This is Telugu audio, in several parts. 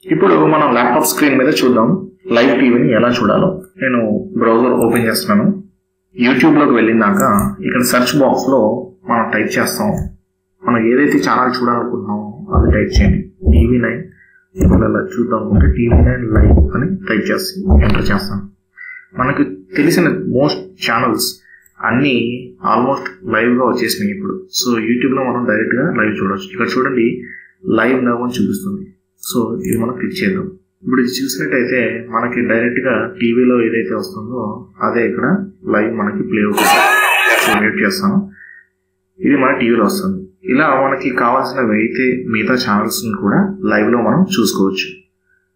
ఇప్పుడు మనం ల్యాప్టాప్ స్క్రీన్ మీద చూద్దాం లైవ్ టీవీని ఎలా చూడాలో. నేను బ్రౌజర్ ఓపెన్ చేస్తున్నాను. యూట్యూబ్లోకి వెళ్ళినాక ఇక్కడ సెర్చ్ బాక్స్లో మనం టైప్ చేస్తాం. మనం ఏదైతే ఛానల్ చూడాలనుకుంటున్నామో అది టైప్ చేయండి. TV9 ఇలా చూద్దాం అంటే TV9 లైవ్ అని టైప్ చేసి ఎంటర్ చేస్తాం. మనకు తెలిసిన మోస్ట్ ఛానల్స్ అన్నీ ఆల్మోస్ట్ లైవ్గా వచ్చేసినాయి ఇప్పుడు. సో యూట్యూబ్లో మనం డైరెక్ట్గా లైవ్ చూడవచ్చు. ఇక్కడ చూడండి లైవ్ నవ్ అని చూపిస్తుంది. సో ఇది మనం క్లిక్ చేద్దాం. ఇప్పుడు ఇది చూసినట్టయితే మనకి డైరెక్ట్గా టీవీలో ఏదైతే వస్తుందో అదే ఇక్కడ లైవ్ మనకి ప్లే అవుతుంది. సో మ్యూట్ చేస్తాను. ఇది మన టీవీలో వస్తుంది. ఇలా మనకి కావాల్సినవి అయితే మిగతా ఛానల్స్ కూడా లైవ్లో మనం చూసుకోవచ్చు.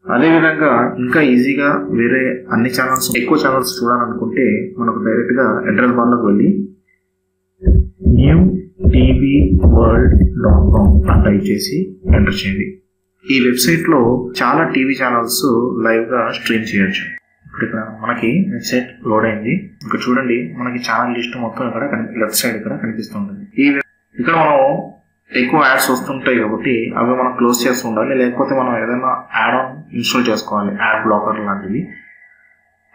అదేవిధంగా ఇంకా ఈజీగా వేరే అన్ని ఛానల్స్ ఎక్కువ ఛానల్స్ చూడాలనుకుంటే మనకు డైరెక్ట్గా అడ్రస్ బార్లోకి వెళ్ళి newtvworld.com అని టైప్ చేసి ఎంటర్ చేయండి. ఈ వెబ్సైట్లో చాలా టీవీ ఛానల్స్ లైవ్గా స్ట్రీమ్ చేయొచ్చు. ఇప్పుడు ఇక్కడ మనకి వెబ్సైట్ లోడ్ అయింది. ఇక్కడ చూడండి మనకి ఛానల్ లిస్ట్ మొత్తం ఇక్కడ లెఫ్ట్ సైడ్ ఇక్కడ కనిపిస్తుంటుంది. ఇక్కడ మనం ఎక్కువ యాడ్స్ వస్తుంటాయి కాబట్టి అవి మనం క్లోజ్ చేస్తూ ఉండాలి. లేకపోతే మనం ఏదైనా యాడ్ ఆన్ ఇన్స్టాల్ చేసుకోవాలి, యాడ్ బ్లాకర్ లాంటివి.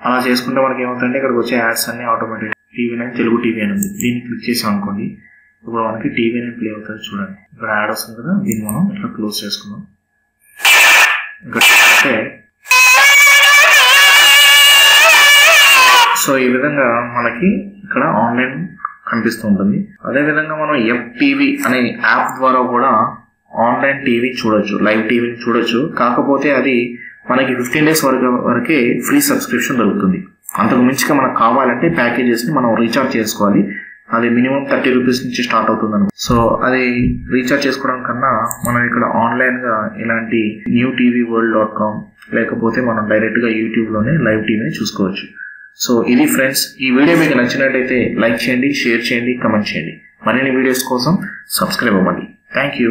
అలా చేసుకుంటే మనకి ఏమవుతుందంటే ఇక్కడికి వచ్చే యాడ్స్ అన్ని ఆటోమేటిక్ TV9 తెలుగు టీవీ అని ఉంది. దీన్ని క్లిక్ చేసాం అనుకోండి, ఇప్పుడు మనకి TV9 ప్లే అవుతుంది. చూడండి ఇక్కడ యాడ్ వస్తుంది కదా, దీన్ని మనం ఇట్లా క్లోజ్ చేసుకుందాం. ఇక్కడ చూస్తే సో ఈ విధంగా మనకి ఇక్కడ ఆన్లైన్ కనిపిస్తూ ఉంటుంది. అదేవిధంగా మనం FTV అనే యాప్ ద్వారా కూడా ఆన్లైన్ టీవీ చూడొచ్చు, లైవ్ టీవీని చూడొచ్చు. కాకపోతే అది మనకి 15 days వరకే ఫ్రీ సబ్స్క్రిప్షన్ దొరుకుతుంది. అంతకు మించిగా మనకు కావాలంటే ప్యాకేజెస్ని మనం రీఛార్జ్ చేసుకోవాలి. అది మినిమం 30 రూపీస్ నుంచి స్టార్ట్ అవుతుంది. సో అది రీఛార్జ్ చేసుకోవడం కన్నా మనం ఇక్కడ ఆన్లైన్గా ఇలాంటి newtvworld.com లేకపోతే మనం డైరెక్ట్గా యూట్యూబ్లోనే లైవ్ టీవీని చూసుకోవచ్చు. సో ఇది ఫ్రెండ్స్, ఈ వీడియో మీకు నచ్చినట్లయితే లైక్ చేయండి, షేర్ చేయండి, కమెంట్ చేయండి. మరిన్ని వీడియోస్ కోసం సబ్స్క్రైబ్ అవ్వండి. Thank you.